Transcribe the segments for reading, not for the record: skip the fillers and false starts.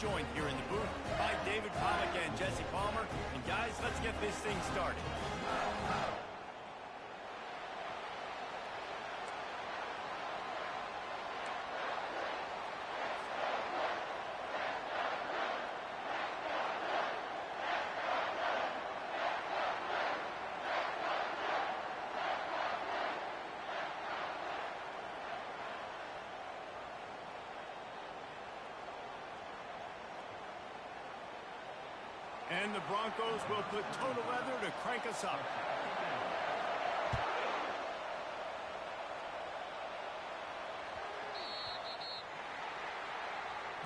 joined here in the booth by David Pollack and Jesse Palmer. And guys, let's get this thing started. And the Broncos will put total leather to crank us up.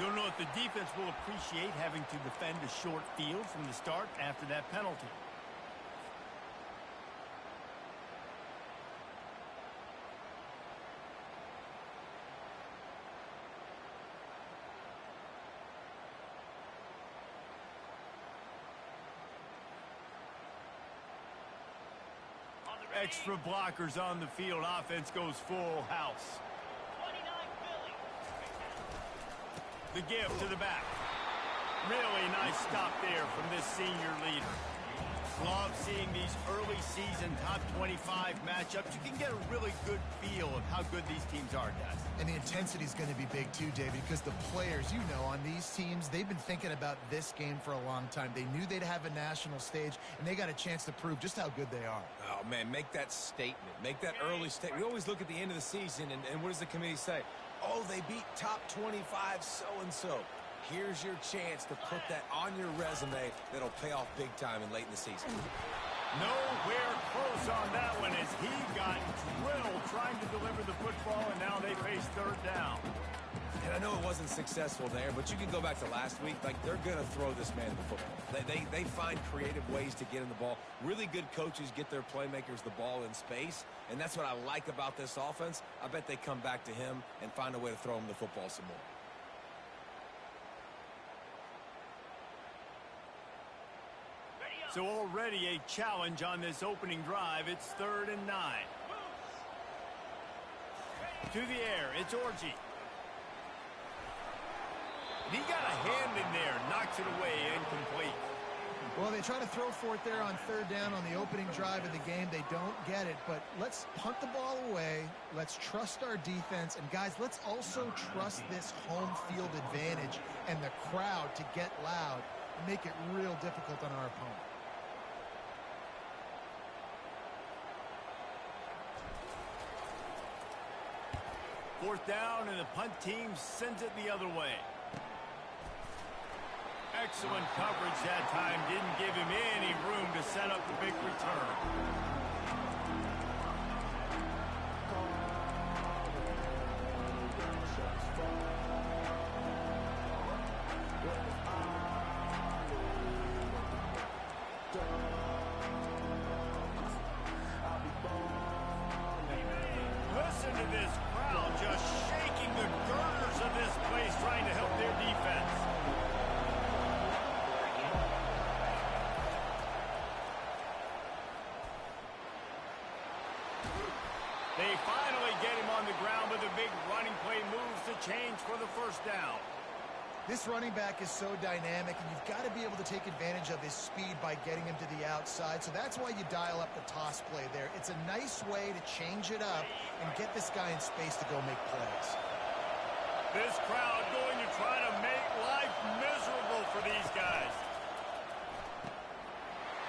Don't know if the defense will appreciate having to defend a short field from the start after that penalty. Extra blockers on the field. Offense goes full house. The give to the back. Really nice stop there from this senior leader. Love seeing these early season top 25 matchups. You can get a really good feel of how good these teams are, guys. And the intensity is going to be big too, David, because the players, you know, on these teams, they've been thinking about this game for a long time. They knew they'd have a national stage, and they got a chance to prove just how good they are. Oh, man, make that statement. Make that early statement. We always look at the end of the season, and what does the committee say? Oh, they beat top 25 so-and-so. Here's your chance to put that on your resume that'll pay off big time and late in the season. Nowhere close on that one as he got drilled trying to deliver the football, and now they face third down. And I know it wasn't successful there, but you can go back to last week. Like, they're going to throw this man the football. They find creative ways to get in the ball. Really good coaches get their playmakers the ball in space, and that's what I like about this offense. I bet they come back to him and find a way to throw him the football some more. So already a challenge on this opening drive. It's 3rd and 9. To the air, it's Orji. He got a hand in there, knocks it away, incomplete. Well, they try to throw for it there on 3rd down on the opening drive of the game. They don't get it, but let's punt the ball away. Let's trust our defense. And, guys, let's also trust this home field advantage and the crowd to get loud and make it real difficult on our opponent. Fourth down, and the punt team sends it the other way. Excellent coverage that time. Didn't give him any room to set up the big return. Listen to this crowd just shaking the girders of this place, trying to help their defense. They finally get him on the ground, but the big running play moves the change for the first down. This running back is so dynamic, and you've got to be able to take advantage of his speed by getting him to the outside. So that's why you dial up the toss play there. It's a nice way to change it up and get this guy in space to go make plays. This crowd going to try to make life miserable for these guys.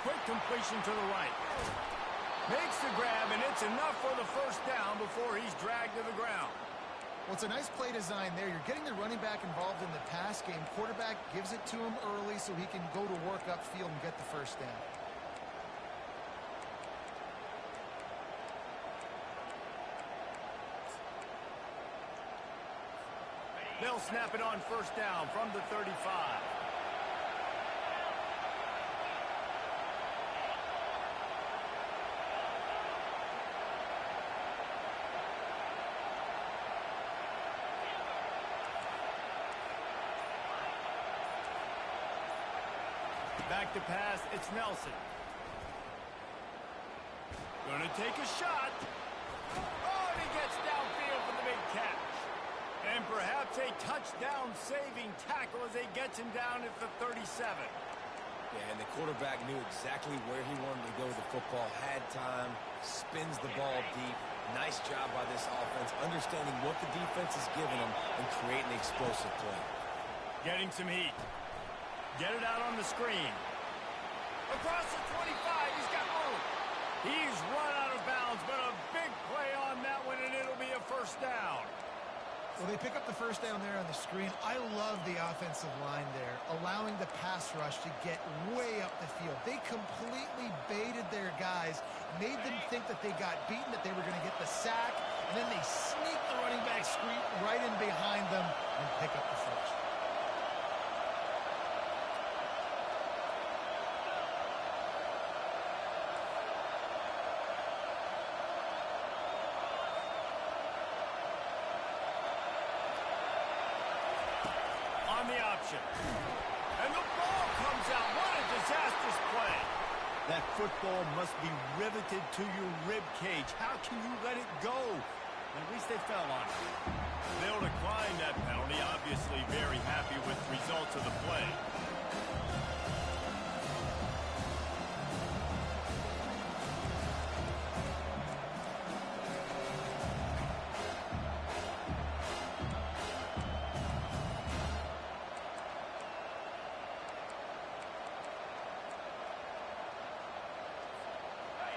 Quick completion to the right. Makes the grab, and it's enough for the first down before he's dragged to the ground. Well, it's a nice play design there. You're getting the running back involved in the pass game. Quarterback gives it to him early so he can go to work upfield and get the first down. They'll snap it on first down from the 35. Back to pass, it's Nelson. Gonna take a shot. Oh, and he gets downfield for the big catch. And perhaps It's a touchdown-saving tackle as they get him down at the 37. Yeah, and the quarterback knew exactly where he wanted to go with the football, had time, spins the ball deep. Nice job by this offense, understanding what the defense is giving them and creating the explosive play. Getting some heat. Get it out on the screen. Across the 25, he's got room. He's run out of bounds, but a big play on that one, and it'll be a first down. Well, they pick up the first down there on the screen. I love the offensive line there, allowing the pass rush to get way up the field. They completely baited their guys, made them think that they got beaten, that they were going to get the sack, and then they sneak the running back screen right in behind them and pick up the first. The option. And the ball comes out. What a disastrous play. That football must be riveted to your rib cage. How can you let it go? At least they fell on it. They'll decline that penalty. Obviously very happy with the results of the play.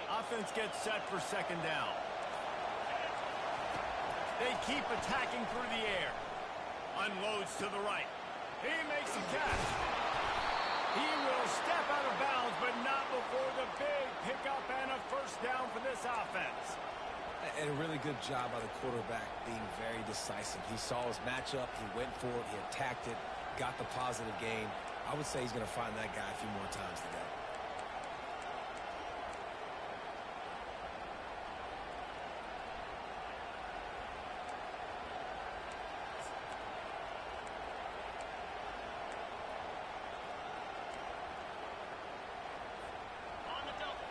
Offense gets set for second down. They keep attacking through the air. Unloads to the right. He makes a catch. He will step out of bounds, but not before the big pickup and a first down for this offense. And a really good job by the quarterback being very decisive. He saw his matchup. He went for it. He attacked it. Got the positive gain. I would say he's going to find that guy a few more times today.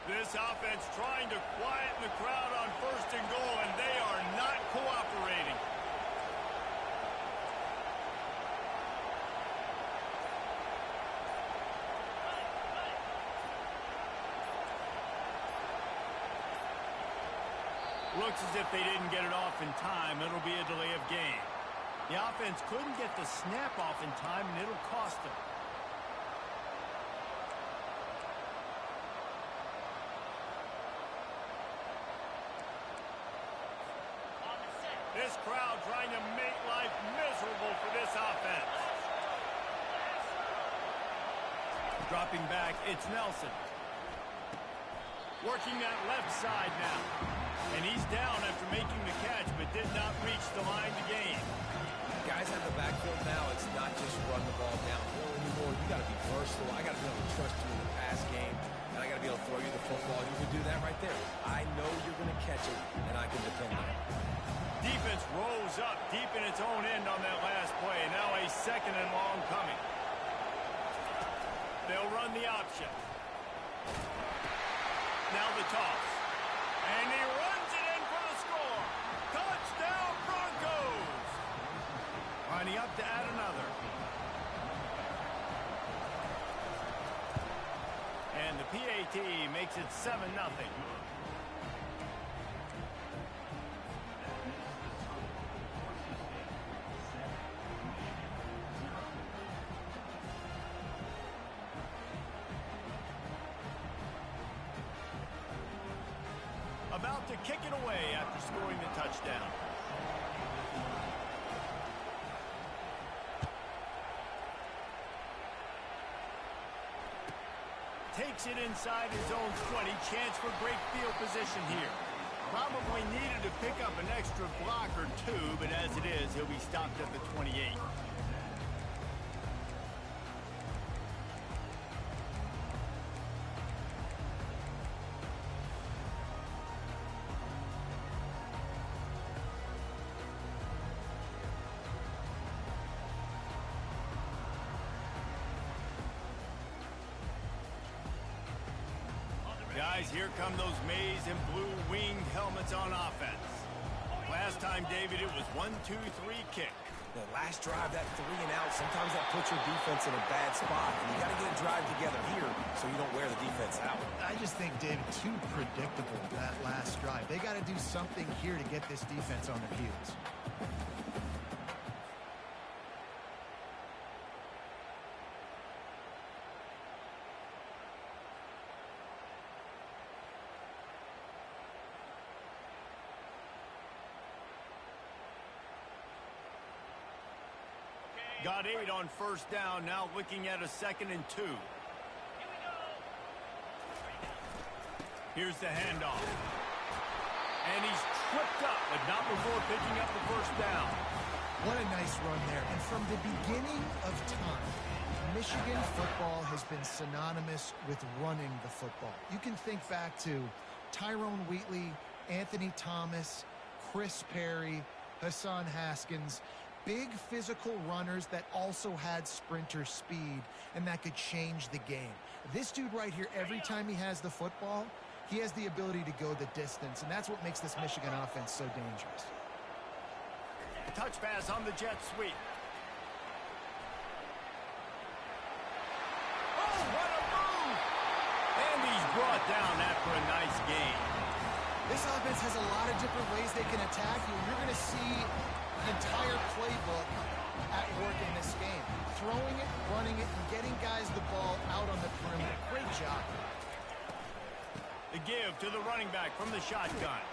This offense trying to quieten the crowd on first and goal, and they are not cooperating. Looks as if they didn't get it off in time. It'll be a delay of game. The offense couldn't get the snap off in time, and it'll cost them. This crowd trying to make life miserable for this offense. Dropping back, it's Nelson. Working that left side now. And he's down after making the catch, but did not reach the line to gain. Guys have the backfield now. It's not just run the ball downhill anymore. You got to be versatile. I got to be able to trust you in the pass game, and I got to be able to throw you the football. You can do that right there. I know you're going to catch it, and I can depend on it. Defense rose up deep in its own end on that last play. Now a second and long coming. They'll run the option. Now the toss. And he runs it in for the score. Touchdown Broncos. Lining up to add another. And the PAT makes it 7-0. About to kick it away after scoring the touchdown. Takes it inside his own 20. Chance for great field position here. Probably needed to pick up an extra block or two, but as it is, he'll be stopped at the 28. Guys, here come those maize and blue winged helmets on offense. Flag Last time, David, it was 1-2-3 kick. The last drive, that 3 and out, sometimes that puts your defense in a bad spot. And you got to get a drive together here so you don't wear the defense out. I just think, David, too predictable, that last drive. They got to do something here to get this defense on their heels. Got 8 on first down, now looking at a 2nd and 2. Here's the handoff. And he's tripped up, but not before picking up the first down. What a nice run there. And from the beginning of time, Michigan football has been synonymous with running the football. You can think back to Tyrone Wheatley, Anthony Thomas, Chris Perry, Hassan Haskins. Big physical runners that also had sprinter speed and that could change the game. This dude right here, every time he has the football, he has the ability to go the distance, and that's what makes this Michigan offense so dangerous. Touch pass on the jet sweep. Oh, what a move! And he's brought down after a nice gain. This offense has a lot of different ways they can attack you. You're going to see the entire playbook at work in this game. Throwing it, running it, and getting guys the ball out on the perimeter. Great job. The give to the running back from the shotgun.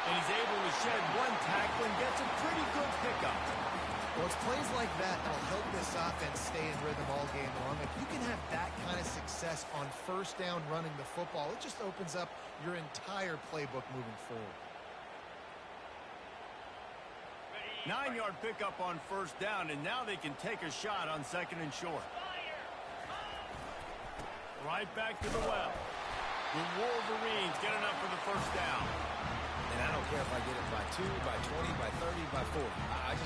And he's able to shed one tackle and gets a pretty good pickup. Well, it's plays like that that'll help this offense stay in rhythm all game long. If you can have that kind of success on first down running the football, it just opens up your entire playbook moving forward. 9-yard pickup on first down, and now they can take a shot on 2nd and short. Right back to the well. The Wolverines get enough for the first down. And I don't care if I get it by 2, by 20, by 30, by 40. I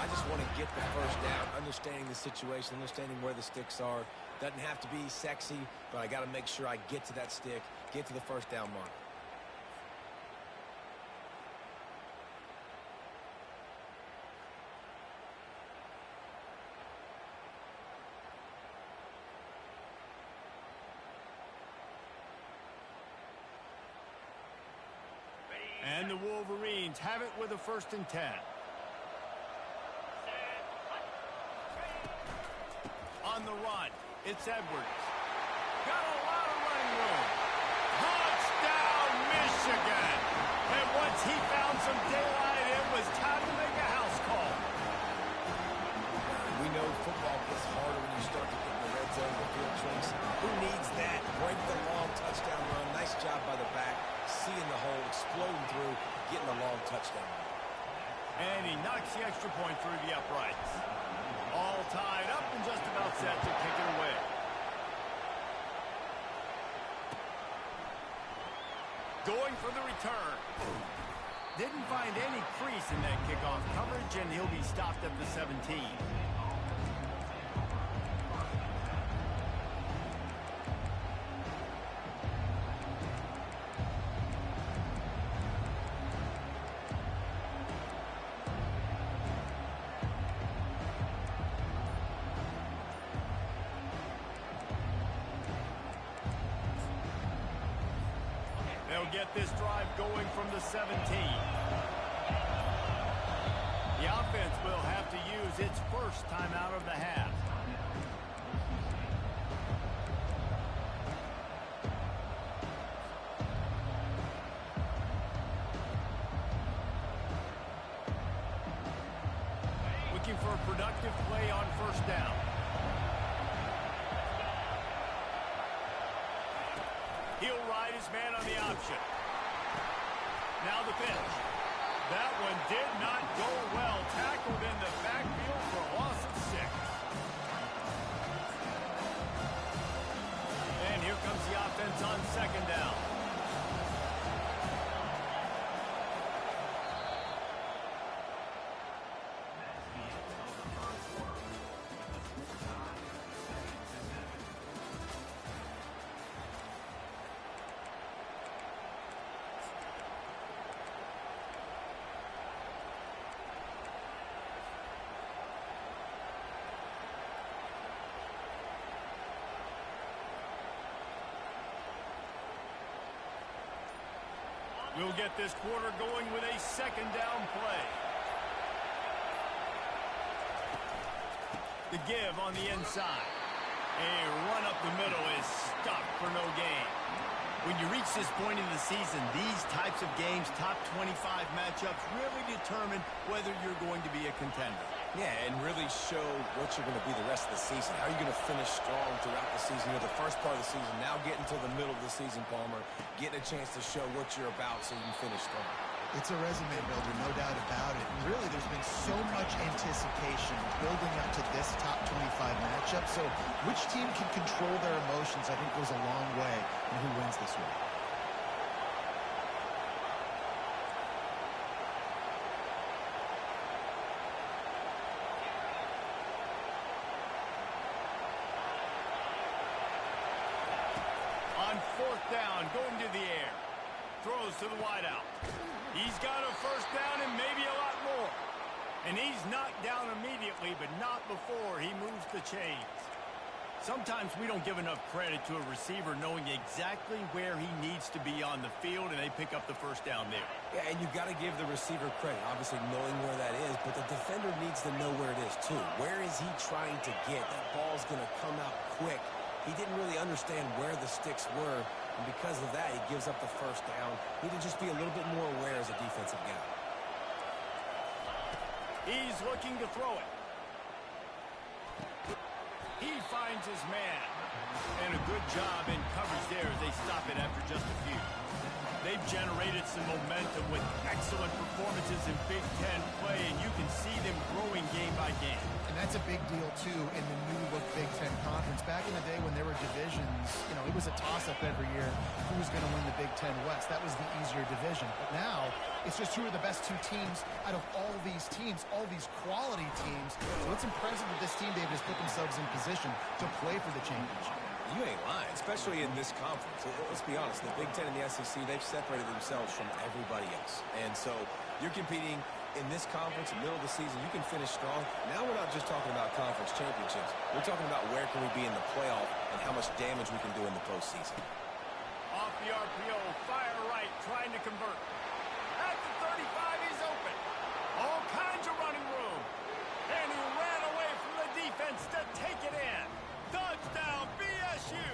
just want to get the first down, understanding the situation, understanding where the sticks are. Doesn't have to be sexy, but I got to make sure I get to that stick, get to the first down mark. And the Wolverines have it with a 1st and 10. On the run, it's Edwards. Got a lot of running room. Touchdown, Michigan! And once he found some daylight, it was time to make a house call. We know football gets harder when you start to get in the red zone with field tricks. Who needs that? Break the long touchdown run. Nice job by the back. Seeing the hole, exploding through, getting a long touchdown. And he knocks the extra point through the uprights. All tied up and just about set to kick it away. Going for the return. Didn't find any crease in that kickoff coverage, and he'll be stopped at the 17. They'll get this drive going from the 17. The offense will have to use its first timeout of the half. Looking for a productive play on first down. He'll ride his man on the option. Now the pitch. That one did not go well. Tackled in the backfield for a loss of 6. And here comes the offense on 2nd down. We'll get this quarter going with a second down play. The give on the inside. A run up the middle is stopped for no gain. When you reach this point in the season, these types of games, top 25 matchups, really determine whether you're going to be a contender. Yeah, and really show what you're going to be the rest of the season. How are you going to finish strong throughout the season? You know, the first part of the season, now getting to the middle of the season, Palmer, getting a chance to show what you're about so you can finish strong. It's a resume builder, no doubt about it. And really, there's been so much anticipation building up to this top 25 matchup. So which team can control their emotions, I think, goes a long way in who wins this one. On fourth down, going to the air. Throws to the wideout. He's got a first down and maybe a lot more. And he's knocked down immediately, but not before he moves the chains. Sometimes we don't give enough credit to a receiver knowing exactly where he needs to be on the field, and they pick up the first down there. Yeah, and you've got to give the receiver credit, obviously knowing where that is, but the defender needs to know where it is too. Where is he trying to get? That ball's going to come out quick. He didn't really understand where the sticks were, and because of that, he gives up the first down. Need to just be a little bit more aware as a defensive guy. He's looking to throw it. He finds his man. And a good job in coverage there as they stop it after just a few. They've generated some momentum with excellent performances in Big Ten play, and you can see them growing game by game. And that's a big deal, too, in the new-look Big Ten Conference. Back in the day when there were divisions, you know, it was a toss-up every year. Who was going to win the Big Ten West? That was the easier division. But now, it's just who are the best two teams out of all these teams, all these quality teams. So it's impressive that this team, David, has put themselves in position to play for the championship. You ain't lying, especially in this conference. Let's be honest, the Big Ten and the SEC, they've separated themselves from everybody else. And so you're competing in this conference, middle of the season, you can finish strong. Now we're not just talking about conference championships. We're talking about where can we be in the playoff and how much damage we can do in the postseason. Off the RPO, fire right, trying to convert. At the 35, he's open. All kinds of running room. And he ran away from the defense to take it in. Touchdown, BSU!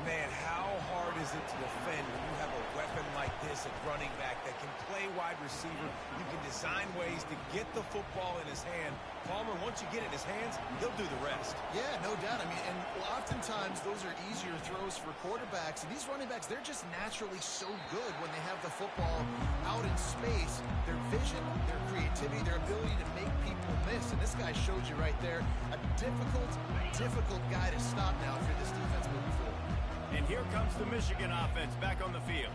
Man, how hard is it to defend when you have a weapon like this at running back that can play wide receiver? You can design ways to get the football in his hand. Palmer, once you get it in his hands, he'll do the rest. Yeah, no doubt. I mean, and oftentimes those are easier throws for quarterbacks. And these running backs, they're just naturally so good when they have the football out in space. Their vision, their creativity, their ability to make people miss. And this guy showed you right there, a difficult guy to stop now for this defense moving forward. And here comes the Michigan offense back on the field.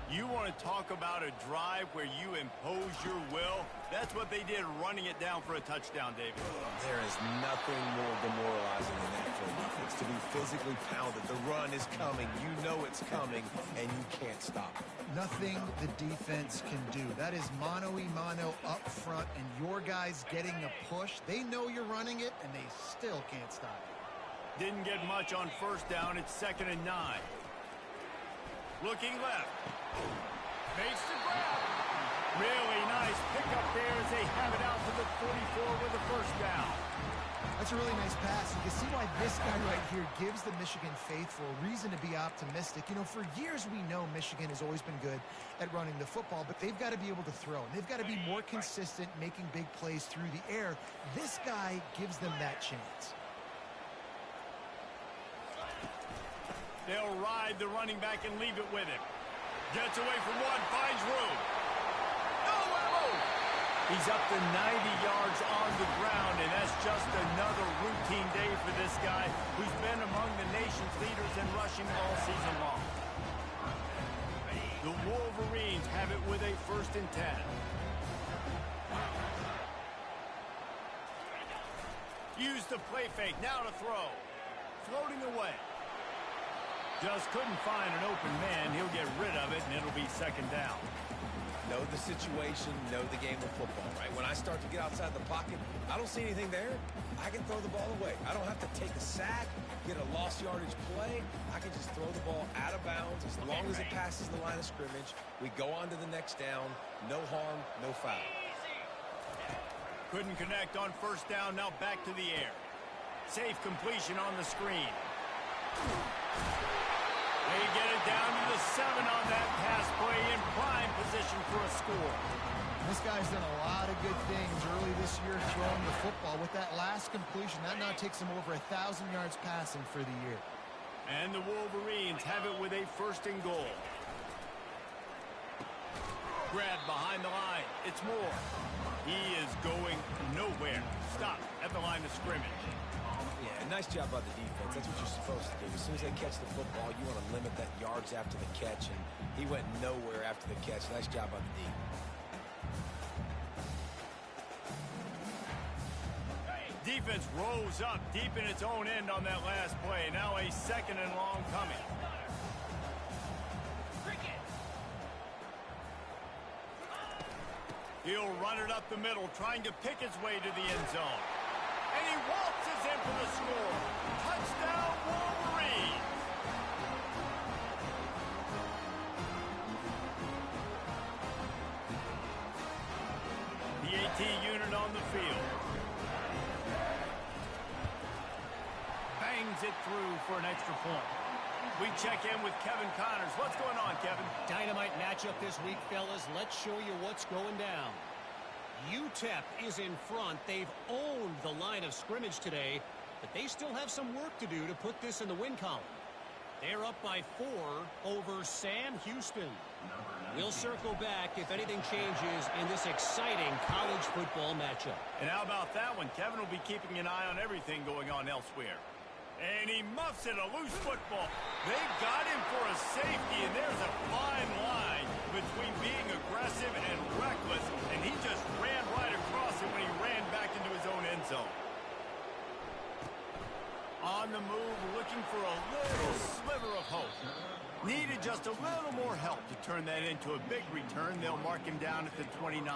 You want to talk about a drive where you impose your will? That's what they did, running it down for a touchdown, David. There is nothing more demoralizing than that for a defense, to be physically pounded. The run is coming. You know it's coming, and you can't stop it. Nothing the defense can do. That is mano-a-mano up front, and your guys getting a push. They know you're running it, and they still can't stop it. Didn't get much on first down. It's 2nd and 9. Looking left. Makes the grab. Really nice pickup there as they have it out to the 44 with a first down. That's a really nice pass. You can see why this guy right here gives the Michigan faithful a reason to be optimistic. You know, for years we know Michigan has always been good at running the football, but they've got to be able to throw. And they've got to be more consistent making big plays through the air. This guy gives them that chance. They'll ride the running back and leave it with him. Gets away from one, finds room. Nowhere move. He's up to 90 yards on the ground, and that's just another routine day for this guy who's been among the nation's leaders in rushing all season long. The Wolverines have it with a 1st and 10. Use the play fake, now to throw. Floating away. Just couldn't find an open man. He'll get rid of it, and it'll be 2nd down. know the situation, know the game of football, right? When I start to get outside the pocket, I don't see anything there. I can throw the ball away. I don't have to take a sack, get a lost yardage play. I can just throw the ball out of bounds as long as it passes the line of scrimmage. We go on to the next down. No harm, no foul. Couldn't connect on first down. Now back to the air. Safe completion on the screen. They get it down to the 7 on that pass play in prime position for a score. This guy's done a lot of good things early this year throwing the football. With that last completion, that now takes him over 1,000 yards passing for the year. And the Wolverines have it with a 1st and goal. Grab behind the line. It's Moore. He is going nowhere. Stop at the line of scrimmage. Yeah, nice job by the defense. That's what you're supposed to do. As soon as they catch the football, you want to limit that yards after the catch, and he went nowhere after the catch. Nice job by the D. Defense rose up deep in its own end on that last play. Now a 2nd and long coming. He'll run it up the middle, trying to pick his way to the end zone. And he waltzes in for the score. Touchdown, Wolverines! The AT unit on the field. Bangs it through for an extra point. We check in with Kevin Connors. What's going on, Kevin? Dynamite matchup this week, fellas. Let's show you what's going down. UTEP is in front. They've owned the line of scrimmage today, but they still have some work to do to put this in the win column. They're up by 4 over Sam Houston. We'll circle back if anything changes in this exciting college football matchup. And how about that one? Kevin will be keeping an eye on everything going on elsewhere. And he muffs it, a loose football. They've got him for a safety, and there's a fine line between being aggressive and reckless, and he just ran right across it when he ran back into his own end zone. On the move, looking for a little sliver of hope. Needed just a little more help to turn that into a big return. They'll mark him down at the 29.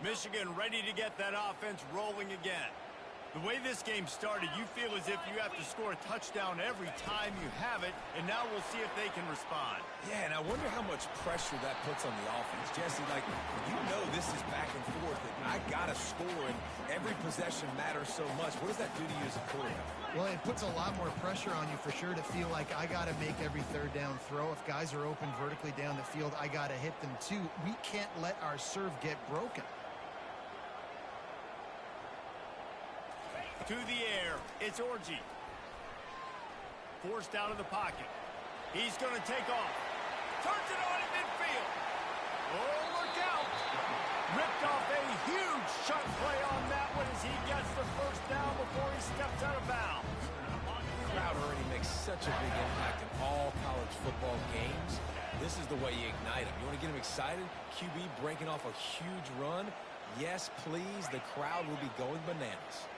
Michigan ready to get that offense rolling again. The way this game started, you feel as if you have to score a touchdown every time you have it, and now we'll see if they can respond. Yeah, and I wonder how much pressure that puts on the offense. Jesse, like, you know this is back and forth, and I got to score, and every possession matters so much. What does that do to you as a quarterback? Well, it puts a lot more pressure on you for sure to feel like I got to make every 3rd down throw. If guys are open vertically down the field, I got to hit them too. We can't let our serve get broken. To the air, it's Orji. Forced out of the pocket. He's going to take off. Turns it on in midfield. Oh, look out. Ripped off a huge shot play on that one as he gets the 1st down before he steps out of bounds. The crowd already makes such a big impact in all college football games. This is the way you ignite them. You want to get them excited? QB breaking off a huge run? Yes, please. The crowd will be going bananas.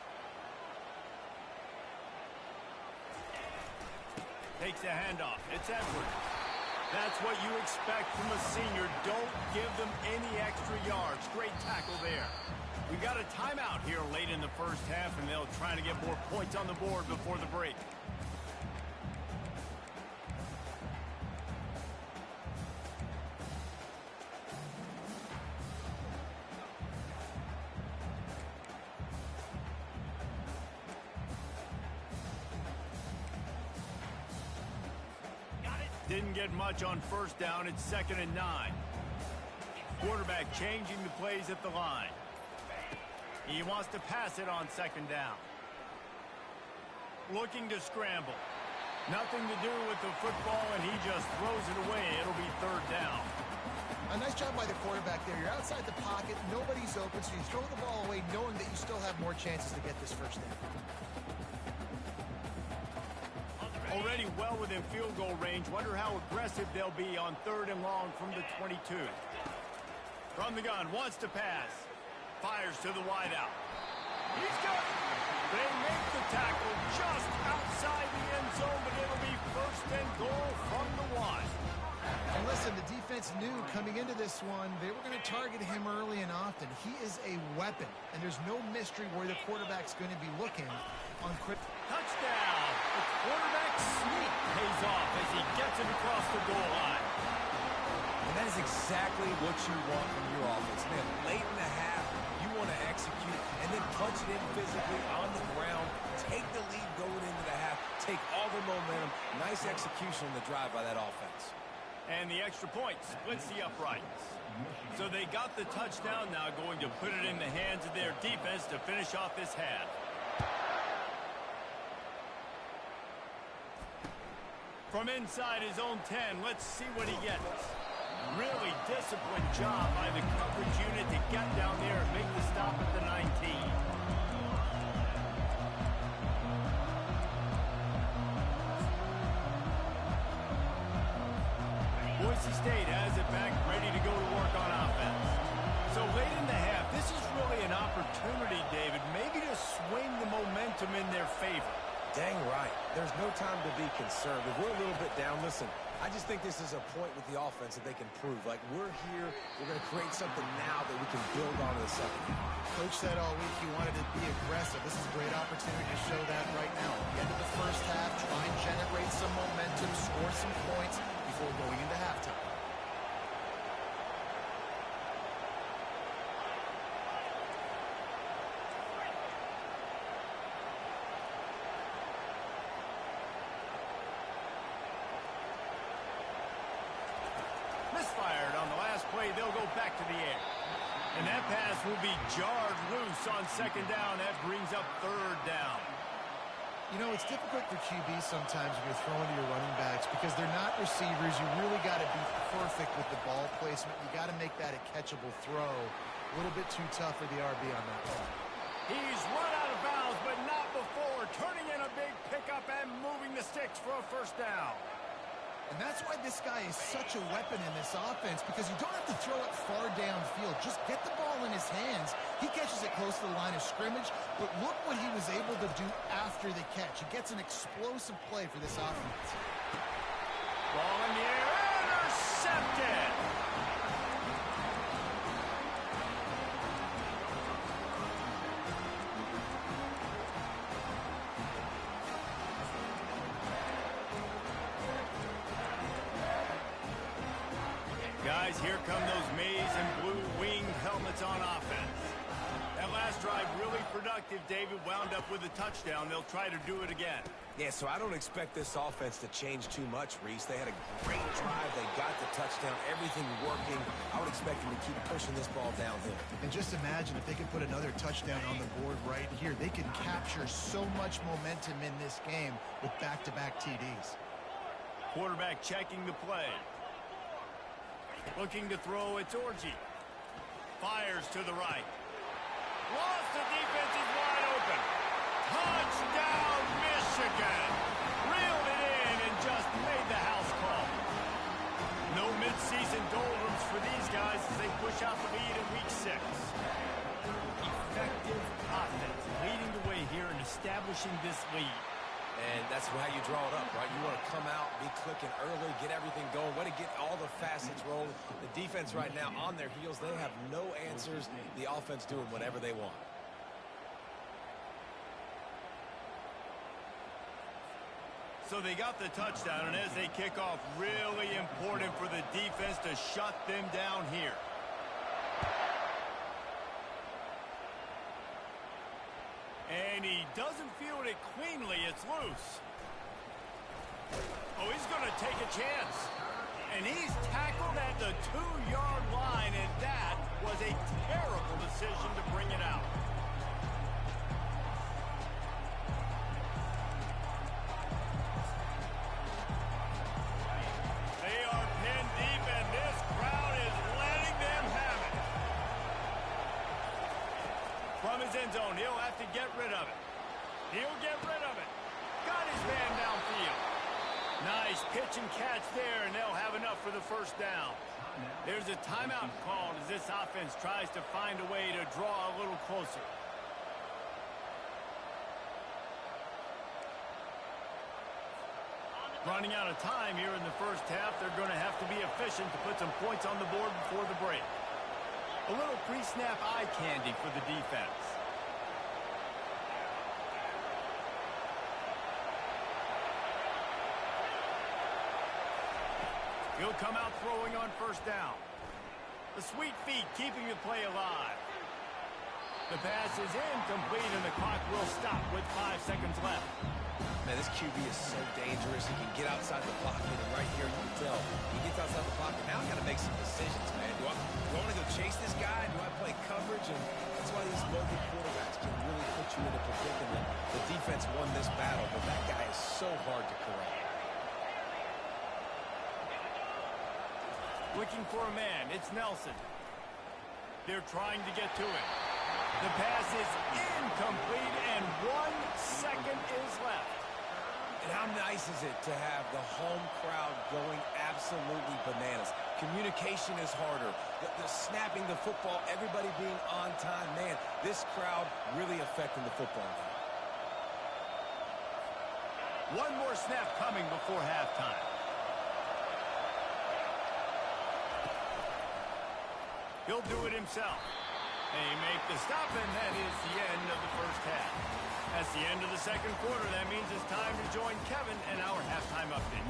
Takes the handoff. It's Edwards. That's what you expect from a senior. Don't give them any extra yards. Great tackle there. We got a timeout here late in the 1st half, and they'll try to get more points on the board before the break. Didn't get much on 1st down. It's 2nd and 9. Quarterback changing the plays at the line. He wants to pass it on 2nd down. Looking to scramble. Nothing to do with the football, and he just throws it away. It'll be 3rd down. A nice job by the quarterback there. You're outside the pocket. Nobody's open, so you throw the ball away knowing that you still have more chances to get this 1st down. Already well within field goal range. Wonder how aggressive they'll be on 3rd and long from the 22. From the gun, wants to pass. Fires to the wideout. He's got it. They make the tackle just outside the end zone, but it'll be first and goal from the 1. And listen, the defense knew coming into this one, they were going to target him early and often. He is a weapon, and there's no mystery where the quarterback's going to be looking on quick. Touchdown! The quarterback sneak pays off as he gets it across the goal line. And that is exactly what you want from your offense. Man, late in the half, you want to execute and then punch it in physically on the ground, take the lead going into the half, take all the momentum. Nice execution on the drive by that offense. And the extra point splits the uprights. So they got the touchdown, now going to put it in the hands of their defense to finish off this half. From inside his own 10, let's see what he gets. Really disciplined job by the coverage unit to get down there and make the stop at the 19. Boise State has it back, ready to go to work on offense. So late in the half, this is really an opportunity, David, maybe to swing the momentum in their favor. Dang right. There's no time to be concerned. If we're a little bit down, listen, I just think this is a point with the offense that they can prove. Like, we're here, we're going to create something now that we can build on in the second half. Coach said all week he wanted to be aggressive. This is a great opportunity to show that right now. At the end of the first half, try and generate some momentum, score some points before going into halftime. Misfired on the last play. They'll go back to the air. And that pass will be jarred loose on second down. That brings up third down. You know, it's difficult for QBs sometimes when you're throwing to your running backs because they're not receivers. You really got to be perfect with the ball placement. You got to make that a catchable throw. A little bit too tough for the RB on that one. He's run out of bounds, but not before. Turning in a big pickup and moving the sticks for a first down. And that's why this guy is such a weapon in this offense, because you don't have to throw it far downfield. Just get the ball in his hands. He catches it close to the line of scrimmage, but look what he was able to do after the catch. He gets an explosive play for this offense. Ball in the air, intercepted. Guys, here come those maize and blue winged helmets on offense. That last drive really productive. David wound up with a touchdown. They'll try to do it again. Yeah, so I don't expect this offense to change too much, Reese. They had a great drive. They got the touchdown. Everything working. I would expect them to keep pushing this ball downhill. And just imagine if they could put another touchdown on the board right here. They can capture so much momentum in this game with back-to-back TDs. Quarterback checking the play. Looking to throw, it's Orji. Fires to the right. Lost, the defense is wide open. Touchdown, Michigan. Reeled it in and just made the house call. No midseason doldrums for these guys as they push out the lead in week 6. Effective offense leading the way here and establishing this lead. And that's how you draw it up, right? You want to come out, be clicking early, get everything going, way to get all the facets rolling. The defense right now on their heels, they have no answers. The offense doing whatever they want. So they got the touchdown, and as they kick off, really important for the defense to shut them down here. And he doesn't field it cleanly. It's loose. Oh, he's going to take a chance. And he's tackled at the 2-yard line, and that was a terrible decision to bring it out. They are pinned deep, and this crowd is letting them have it. From his end zone, he'll have to get rid of it. He'll get rid of it. Got his man downfield. Nice pitch and catch there, and they'll have enough for the first down. There's a timeout called as this offense tries to find a way to draw a little closer. Running out of time here in the first half. They're going to have to be efficient to put some points on the board before the break. A little pre-snap eye candy for the defense. He'll come out throwing on first down. The sweet feet keeping the play alive. The pass is incomplete, and the clock will stop with 5 seconds left. Man, this QB is so dangerous. He can get outside the pocket, and right here you can tell he gets outside the pocket. Now I got to make some decisions, man. Do I want to go chase this guy? Do I play coverage? And that's why these mobile quarterbacks can really put you in a predicament. The defense won this battle, but that guy is so hard to corral. Looking for a man. It's Nelson. They're trying to get to it. The pass is incomplete, and 1 second is left. And how nice is it to have the home crowd going absolutely bananas? Communication is harder. The snapping the football, everybody being on time. Man, this crowd really affecting the football game. One more snap coming before halftime. He'll do it himself. They make the stop, and that is the end of the first half. That's the end of the second quarter. That means it's time to join Kevin and our halftime update.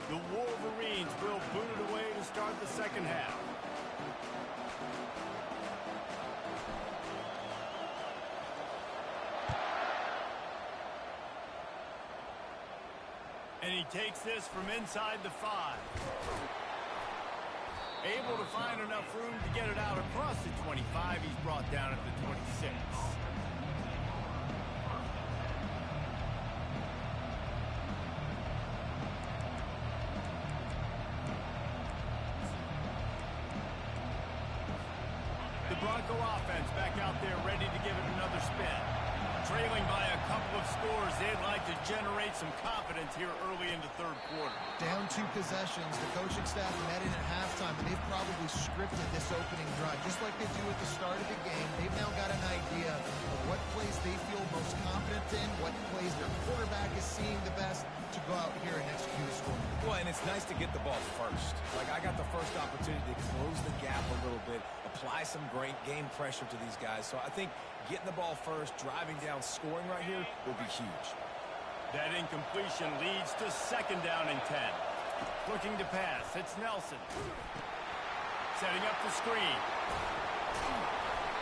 The Wolverines will boot it away to start the second half. And he takes this from inside the 5. Able to find enough room to get it out across the 25. He's brought down at the 26. The Bronco offense back out there ready to give it another spin. Trailing by a couple of scores, they'd like to generate some confidence here early in the third quarter. Down 2 possessions, the coaching staff met in at halftime, and they've probably scripted this opening drive. Just like they do at the start of the game, they've now got an idea of what plays they feel most confident in, what plays their quarterback is seeing the best to go out here and execute a score. Well, and it's nice to get the ball first. Like, I got the first opportunity to close the gap a little bit, apply some great game pressure to these guys. So I think getting the ball first, driving down, scoring right here will be huge. That incompletion leads to second down and 10. Looking to pass, it's Nelson. Setting up the screen.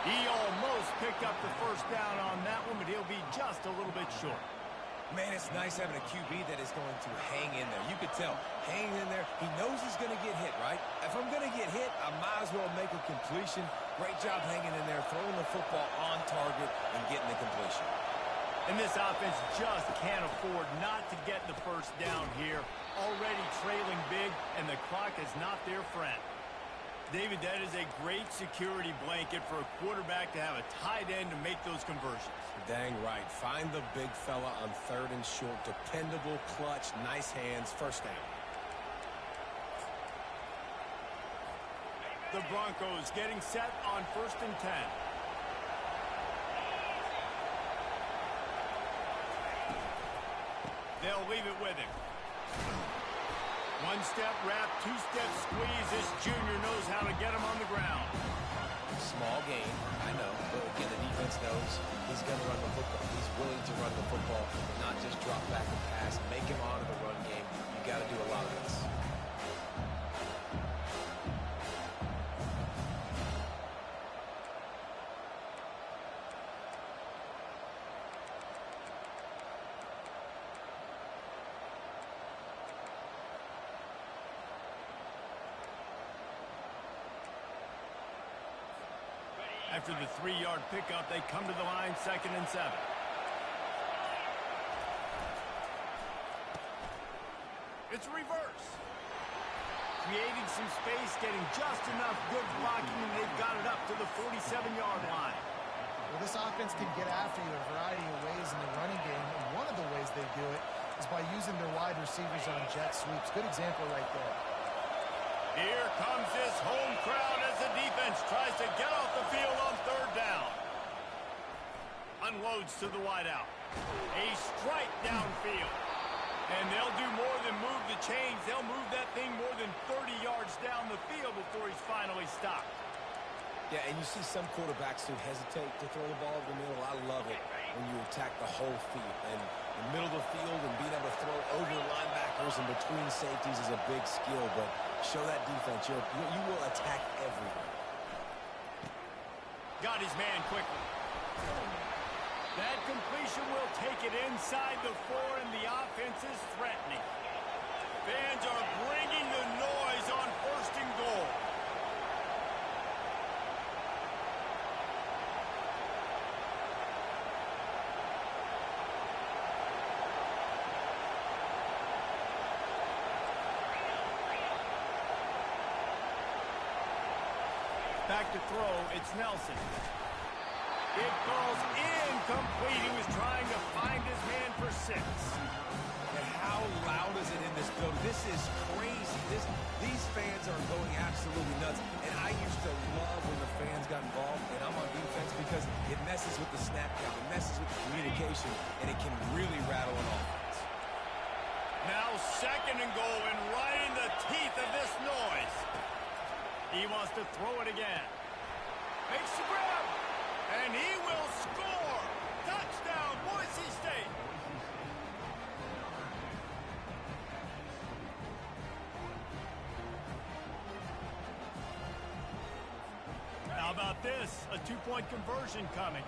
He almost picked up the first down on that one, but he'll be just a little bit short. Man, it's nice having a QB that is going to hang in there. You could tell, hanging in there. He knows he's going to get hit, right? If I'm going to get hit, I might as well make a completion. Great job hanging in there, throwing the football on target and getting the completion. And this offense just can't afford not to get the first down here. Already trailing big, and the clock is not their friend. David, that is a great security blanket for a quarterback to have a tight end to make those conversions. Dang right. Find the big fella on third and short. Dependable, clutch, nice hands, first down. The Broncos getting set on first and 10. They'll leave it with him. One-step wrap, two-step squeeze. This junior knows how to get him on the ground. Small gain, I know. But again, the defense knows he's going to run the football. He's willing to run the football, not just drop back and pass. Make him honor the run game. You got to do a lot of this. After the 3-yard pickup, they come to the line, 2nd and 7. It's reverse. Creating some space, getting just enough good blocking, and they've got it up to the 47-yard line. Well, this offense can get after you a variety of ways in the running game, and one of the ways they do it is by using their wide receivers on jet sweeps. Good example right there. Here comes this home crowd as the defense tries to get off the field on third down. Unloads to the wideout. A strike downfield. And they'll do more than move the chains. They'll move that thing more than 30 yards down the field before he's finally stopped. Yeah, and you see some quarterbacks who hesitate to throw the ball over the middle. I love it when you attack the whole field. And the middle of the field and being able to throw over linebackers and between safeties is a big skill. But show that defense. You will attack everywhere. Got his man quickly. That completion will take it inside the 4, and the offense is threatening. Fans are bringing the noise on 1st and goal. Back to throw, it's Nelson. It falls incomplete. He was trying to find his man for 6. And how loud is it in this building? This is crazy. These fans are going absolutely nuts. And I used to love when the fans got involved, and I'm on defense because it messes with the snap count. It messes with the communication, and it can really rattle an offense. Now 2nd and goal, and right in the teeth of this noise. He wants to throw it again. Makes the grab. And he will score! Touchdown, Boise State! How about this? A 2-point conversion coming.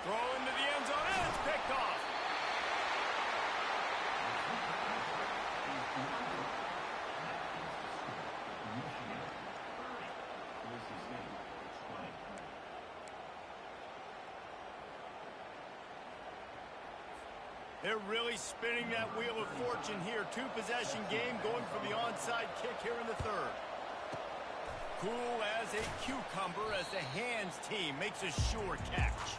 Throw into the end zone, and it's picked off. They're really spinning that wheel of fortune here. 2-possession game going for the onside kick here in the 3rd. Cool as a cucumber as the hands team makes a sure catch.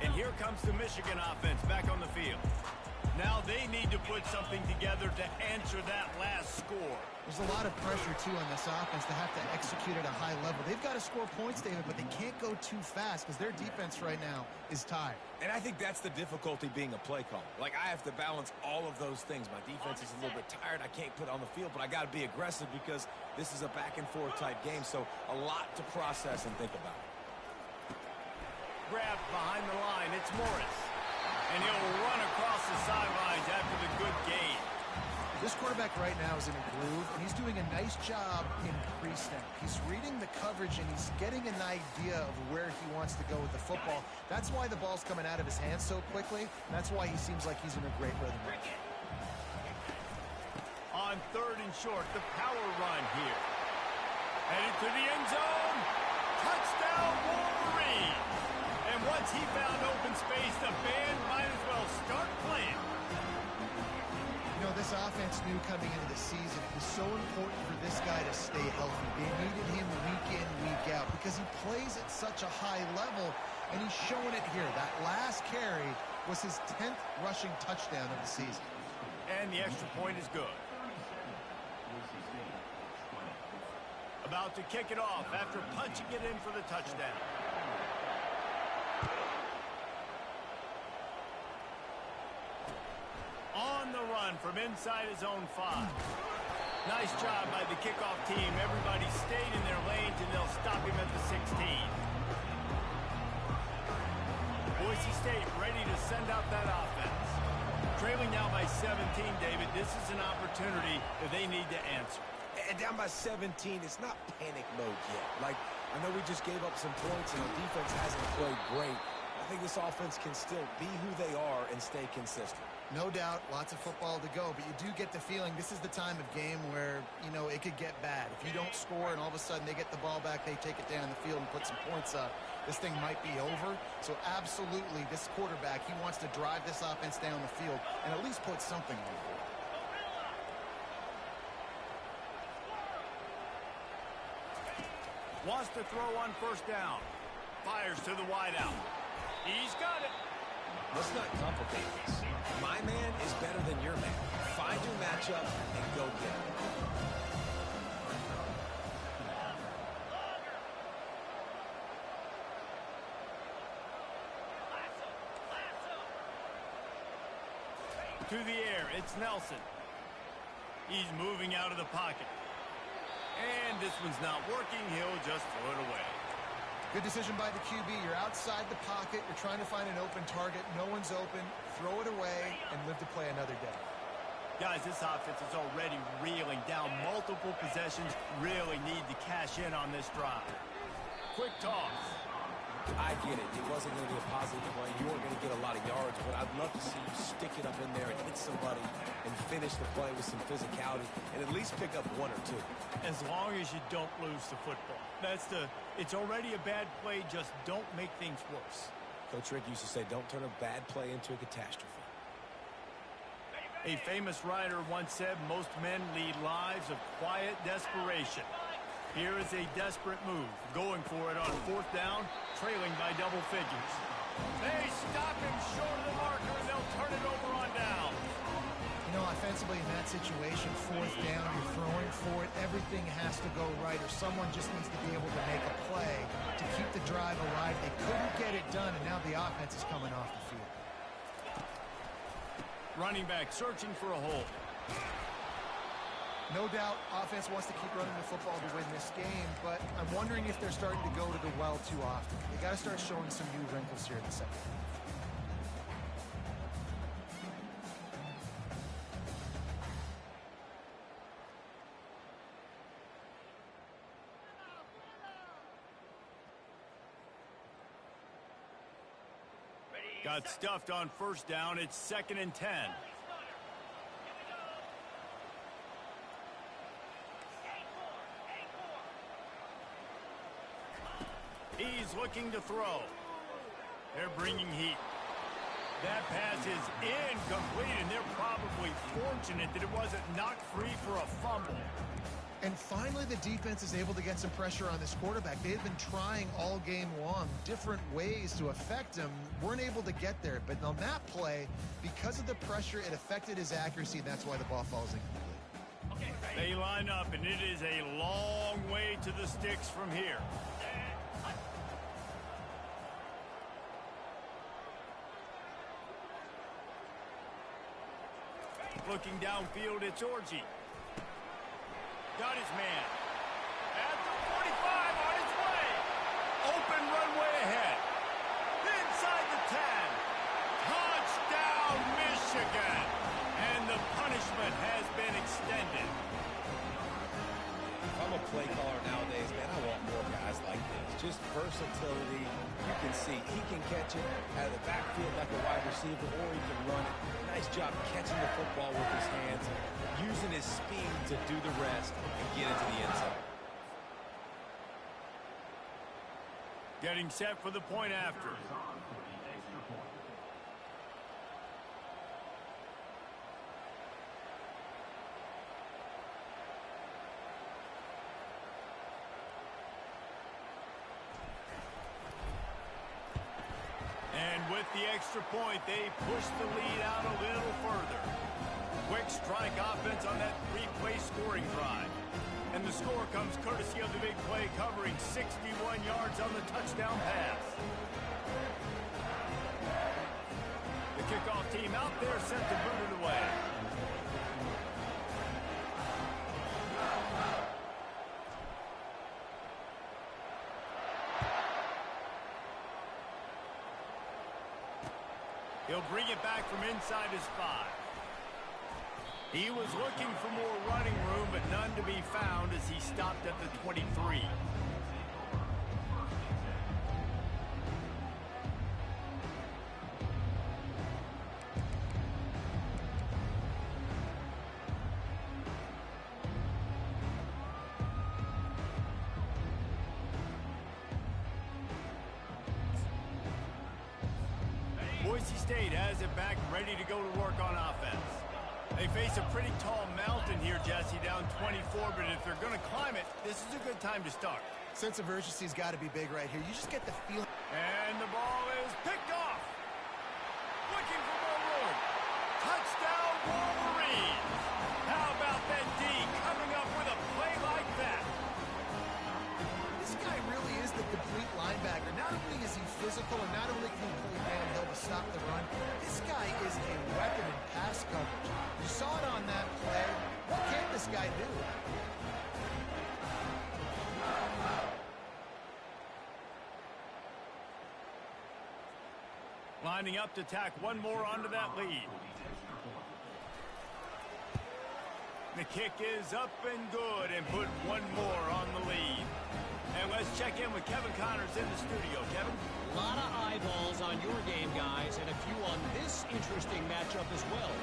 And here comes the Michigan offense back on the field. Now they need to put something together to answer that last score. There's a lot of pressure, too, on this offense to have to execute at a high level. They've got to score points, David, but they can't go too fast because their defense right now is tired. And I think that's the difficulty being a play caller. Like, I have to balance all of those things. My defense is a little bit tired. I can't put it on the field, but I got to be aggressive because this is a back-and-forth type game, so a lot to process and think about. Grab behind the line. It's Morris. And he'll run across the sidelines after the good gain. This quarterback right now is in a groove, and he's doing a nice job in pre-snap. He's reading the coverage, and he's getting an idea of where he wants to go with the football. That's why the ball's coming out of his hands so quickly. That's why he seems like he's in a great rhythm. On 3rd and short, the power run here. Headed to the end zone. Touchdown, Wolverine. And once he found open space, the band might as well start playing. You know, this offense knew coming into the season it was so important for this guy to stay healthy. They needed him week in, week out because he plays at such a high level, and he's showing it here. That last carry was his 10th rushing touchdown of the season. And the extra point is good. About to kick it off after punching it in for the touchdown. On the run from inside his own 5. Nice job by the kickoff team. Everybody stayed in their lanes, and they'll stop him at the 16. Boise State ready to send out that offense. Trailing now by 17, David. This is an opportunity that they need to answer. And down by 17, it's not panic mode yet. Like, I know we just gave up some points, and our defense hasn't played great. I think this offense can still be who they are and stay consistent. No doubt, lots of football to go, but you do get the feeling this is the time of game where, you know, it could get bad. If you don't score and all of a sudden they get the ball back, they take it down the field and put some points up, this thing might be over. So absolutely, this quarterback, he wants to drive this offense down the field and at least put something on the board. Wants to throw on first down. Fires to the wideout. He's got it. Let's not complicate this. My man is better than your man. Find your matchup and go get it. To the air, it's Nelson. He's moving out of the pocket. And this one's not working. He'll just throw it away. Good decision by the QB. You're outside the pocket. You're trying to find an open target. No one's open. Throw it away and live to play another day. Guys, this offense is already reeling down multiple possessions. Really need to cash in on this drive. Quick toss. I get it. It wasn't going to be a positive play. You weren't going to get a lot of yards, but I'd love to see you stick it up in there and hit somebody and finish the play with some physicality and at least pick up one or two. As long as you don't lose the football. It's already a bad play. Just don't make things worse. Coach Rick used to say, don't turn a bad play into a catastrophe. A famous writer once said, most men lead lives of quiet desperation. Here is a desperate move. Going for it on fourth down, trailing by double figures. They stop him short of the marker, and they'll turn it over on down. You know, offensively in that situation, fourth down, you're throwing for it. Everything has to go right, or someone just needs to be able to make a play to keep the drive alive. They couldn't get it done, and now the offense is coming off the field. Running back searching for a hole. No doubt, offense wants to keep running the football to win this game, but I'm wondering if they're starting to go to the well too often. They got to start showing some new wrinkles here in the second half. Got stuffed on first down. It's 2nd and 10. He's looking to throw. They're bringing heat. That pass is incomplete, and they're probably fortunate that it wasn't knocked free for a fumble. And finally, the defense is able to get some pressure on this quarterback. They've been trying all game long different ways to affect him. Weren't able to get there. But on that play, because of the pressure, it affected his accuracy, and that's why the ball falls incomplete. They line up, and it is a long way to the sticks from here. Looking downfield, it's Orji. Got his man. At the 45, on his way. Open runway ahead. Inside the 10. Touchdown, Michigan. And the punishment has been extended. If I'm a play caller nowadays, man, I want more guys like this. Just versatility. You can see he can catch it out of the backfield like a wide receiver, or he can run it. Nice job catching the football with his hands, using his speed to do the rest and get into the end zone. Getting set for the point after. And with the extra point, they push the lead out a little further. Quick strike offense on that three-play scoring drive. And the score comes courtesy of the big play, covering 61 yards on the touchdown pass. The kickoff team out there set to boot it away. He'll bring it back from inside his 5. He was looking for more running room, but none to be found as he stopped at the 23. Boise State has it back, ready to go to work on offense. They face a pretty tall mountain here, Jesse, down 24, but if they're going to climb it, this is a good time to start. Sense of urgency's got to be big right here. You just get the feeling. And the ball is picked off. Looking for more room. Touchdown, Wolverines. How about that D coming up with a play like that? This guy really is the complete linebacker. Not only is he physical and not only can he play downhill to stop the run, this guy is a weapon in pass coverage. You saw it on that play. What can this guy do? Lining up to tack one more onto that lead. The kick is up and good and put one more on the lead. And let's check in with Kevin Connors in the studio. Kevin? A lot of eyeballs on your game, guys, and a few on this interesting matchup as well.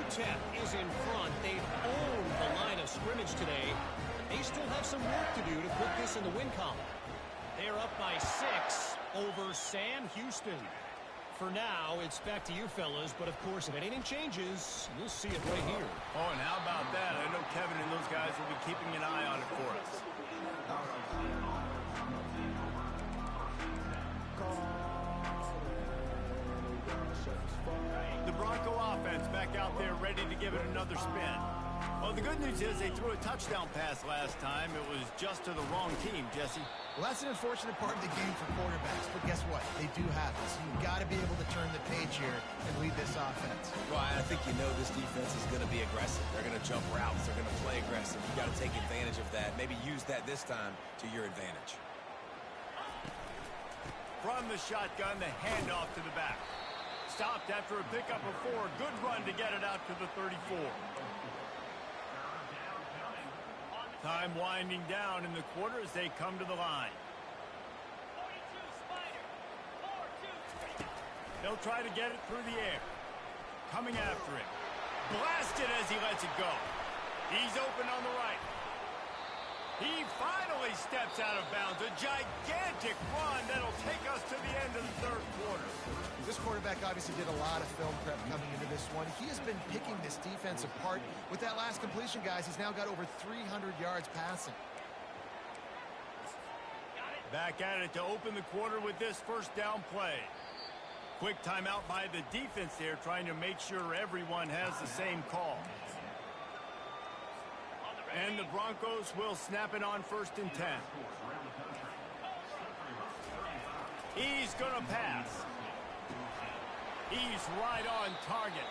UTEP is in front. They've owned the line of scrimmage today, but they still have some work to do to put this in the win column. They're up by 6 over Sam Houston. For now, it's back to you fellas, but of course, if anything changes, you'll see it right here. Oh, and how about that? I know Kevin and those guys will be keeping an eye on it for us. The Bronco offense back out there ready to give it another spin. Well, the good news is they threw a touchdown pass last time. It was just to the wrong team, Jesse. Well, that's an unfortunate part of the game for quarterbacks, but guess what? They do have it. So you've got to be able to turn the page here and lead this offense. Ryan, I think you know this defense is going to be aggressive. They're going to jump routes. They're going to play aggressive. You've got to take advantage of that. Maybe use that this time to your advantage. From the shotgun, the handoff to the back. Stopped after a pickup of 4. Good run to get it out to the 34. Time winding down in the quarter as they come to the line. They'll try to get it through the air. Coming after it. Blasted as he lets it go. He's open on the right. He finally steps out of bounds. A gigantic run that'll take us to the end of the third quarter. This quarterback obviously did a lot of film prep coming into this one. He has been picking this defense apart. With that last completion, guys, he's now got over 300 yards passing. Back at it to open the quarter with this first down play. Quick timeout by the defense there, trying to make sure everyone has the same call. And the Broncos will snap it on 1st and 10. He's going to pass. He's right on target.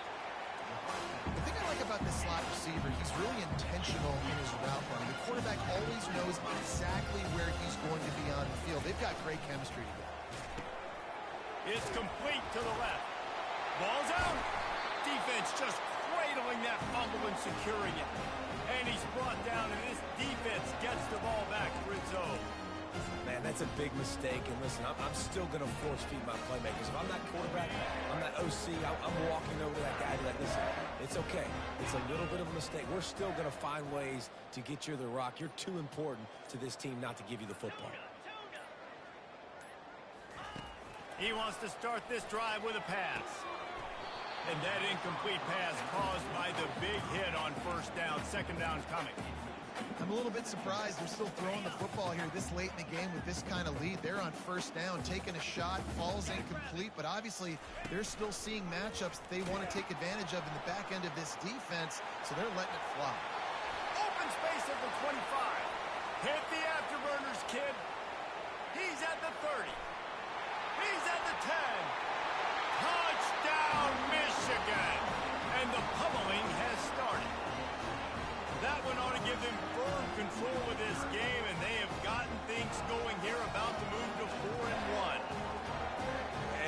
The thing I like about this slot receiver, he's really intentional in his route running. The quarterback always knows exactly where he's going to be on the field. They've got great chemistry together. It's complete to the left. Ball's out. Defense just cradling that fumble and securing it. And he's brought down, and this defense gets the ball back for its own. Man, that's a big mistake. And listen, I'm still going to force feed my playmakers. If I'm that quarterback, I'm that OC, I'm walking over to that guy and be like, listen, it's okay. It's a little bit of a mistake. We're still going to find ways to get you the rock. You're too important to this team not to give you the football. He wants to start this drive with a pass. And that incomplete pass caused by the big hit on 1st down. 2nd down coming. I'm a little bit surprised they're still throwing the football here this late in the game with this kind of lead. They're on 1st down, taking a shot, falls incomplete, but obviously they're still seeing matchups that they want to take advantage of in the back end of this defense, so they're letting it fly. Open space at the 25. Hit the afterburners, kid. He's at the 30. He's at the 10. Touchdown, Michigan! And the pummeling has started. That one ought to give them firm control of this game, and they have gotten things going here, about to move to 4-1.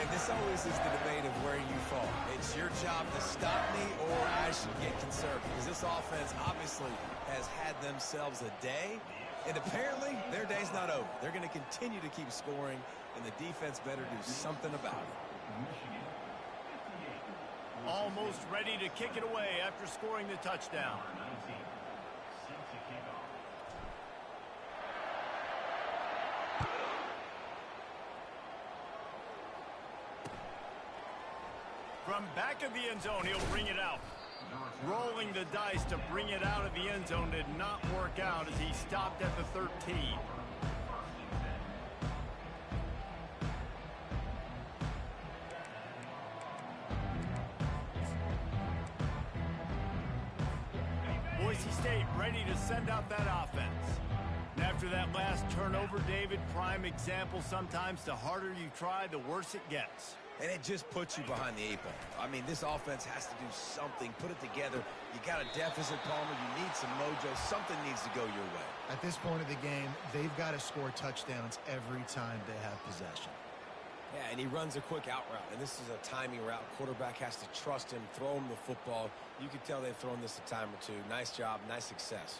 And this always is the debate of where you fall. It's your job to stop me, or I should get conservative. Because this offense obviously has had themselves a day, and apparently their day's not over. They're going to continue to keep scoring, and the defense better do something about it. Almost ready to kick it away after scoring the touchdown. From back of the end zone, he'll bring it out. Rolling the dice to bring it out of the end zone did not work out as he stopped at the 13. Boise State ready to send out that offense. And after that last turnover, David, prime example, sometimes the harder you try, the worse it gets. And it just puts you behind the 8 ball. I mean, this offense has to do something. Put it together. You got a deficit, Palmer. You need some mojo. Something needs to go your way. At this point of the game, they've got to score touchdowns every time they have possession. Yeah, and he runs a quick out route, and this is a timing route. Quarterback has to trust him, throw him the football. You can tell they've thrown this a time or two. Nice job, nice success.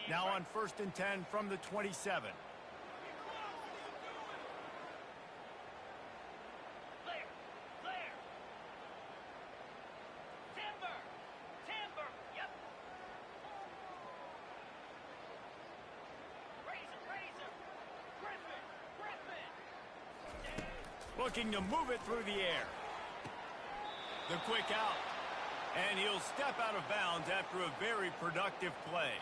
Now on 1st and 10 from the 27. Looking to move it through the air. The quick out. And he'll step out of bounds after a very productive play.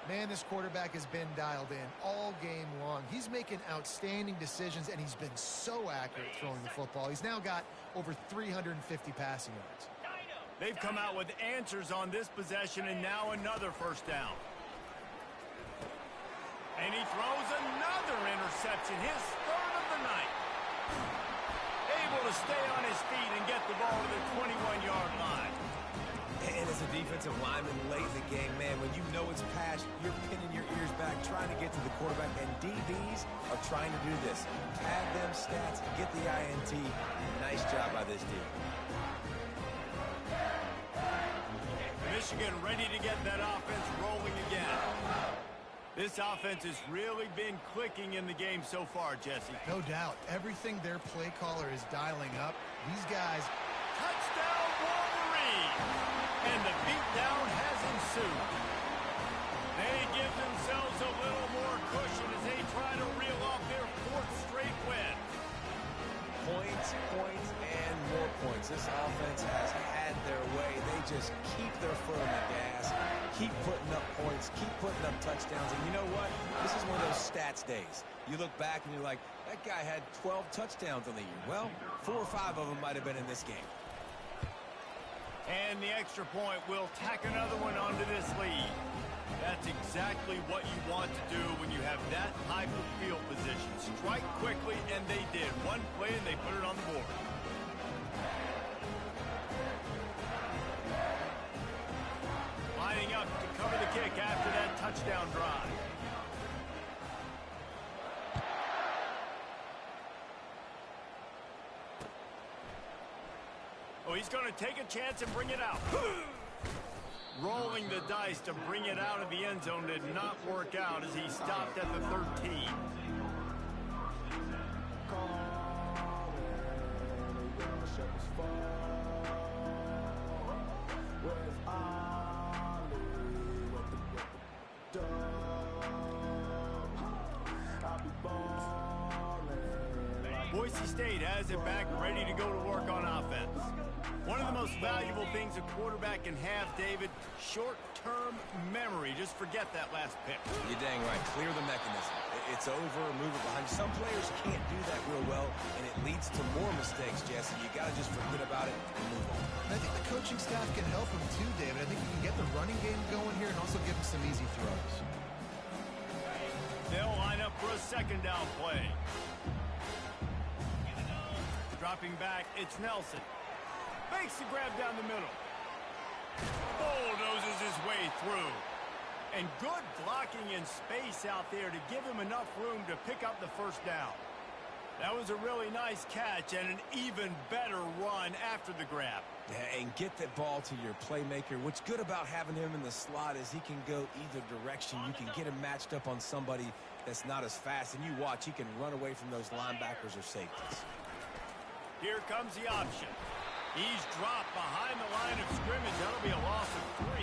Man, this quarterback has been dialed in all game long. He's making outstanding decisions, and he's been so accurate throwing the football. He's now got over 350 passing yards. They've come out with answers on this possession, and now another first down. And he throws another interception, his third of the night. Able to stay on his feet and get the ball to the 21-yard line. And as a defensive lineman late in the game, man, when you know it's passed, you're pinning your ears back, trying to get to the quarterback, and DBs are trying to do this. Pad them stats, get the INT. Nice job by this D. Michigan ready to get that offense rolling again. This offense has really been clicking in the game so far, Jesse. No doubt. Everything their play caller is dialing up, these guys... Touchdown, Wolverine! And the beatdown has ensued. They give themselves a little more cushion as they try to reel off their 4th straight win. Points, points, and more points. This offense has had their way. They just keep their foot on the gas, keep putting up points, keep putting up touchdowns. And you know what? This is one of those stats days. You look back and you're like, that guy had 12 touchdowns on the year. Well, 4 or 5 of them might have been in this game. And the extra point will tack another one onto this lead. That's exactly what you want to do when you have that type of field position. Strike quickly, and they did. One play, and they put it on the board. Lining up to cover the kick after that touchdown drive. Oh, he's going to take a chance and bring it out. Rolling the dice to bring it out of the end zone did not work out as he stopped at the 13. Boise State has it back, ready to go to work on offense. One of the most valuable things a quarterback can have, David, short-term memory. Just forget that last pick. You're dang right. Clear the mechanism. It's over, move it behind. Some players can't do that real well, and it leads to more mistakes, Jesse. You got to just forget about it and move on. And I think the coaching staff can help him too, David. I think you can get the running game going here and also give him some easy throws. They'll line up for a second down play. Dropping back, it's Nelson. Makes the grab down the middle. Bulldozes his way through. And good blocking in space out there to give him enough room to pick up the first down. That was a really nice catch and an even better run after the grab. Yeah, and get that ball to your playmaker. What's good about having him in the slot is he can go either direction. You can get him matched up on somebody that's not as fast. And you watch, he can run away from those linebackers or safeties. Here comes the option. He's dropped behind the line of scrimmage. That'll be a loss of 3.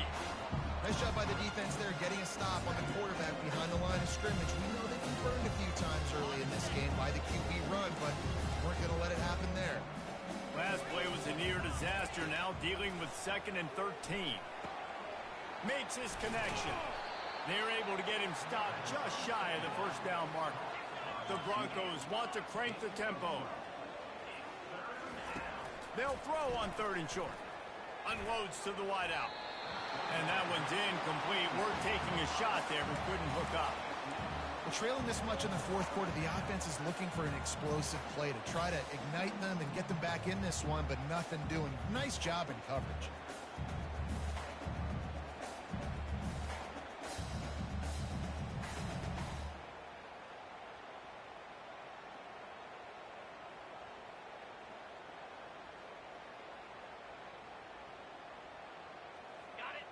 Nice job by the defense there, getting a stop on the quarterback behind the line of scrimmage. We know they've been burned a few times early in this game by the QB run, but weren't going to let it happen there. Last play was a near disaster, now dealing with 2nd and 13. Makes his connection. They're able to get him stopped just shy of the first down marker. The Broncos want to crank the tempo. They'll throw on 3rd and short. Unloads to the wideout. And that one's incomplete. We're taking a shot there, but couldn't hook up. Well, trailing this much in the fourth quarter, the offense is looking for an explosive play to try to ignite them and get them back in this one, but nothing doing. Nice job in coverage.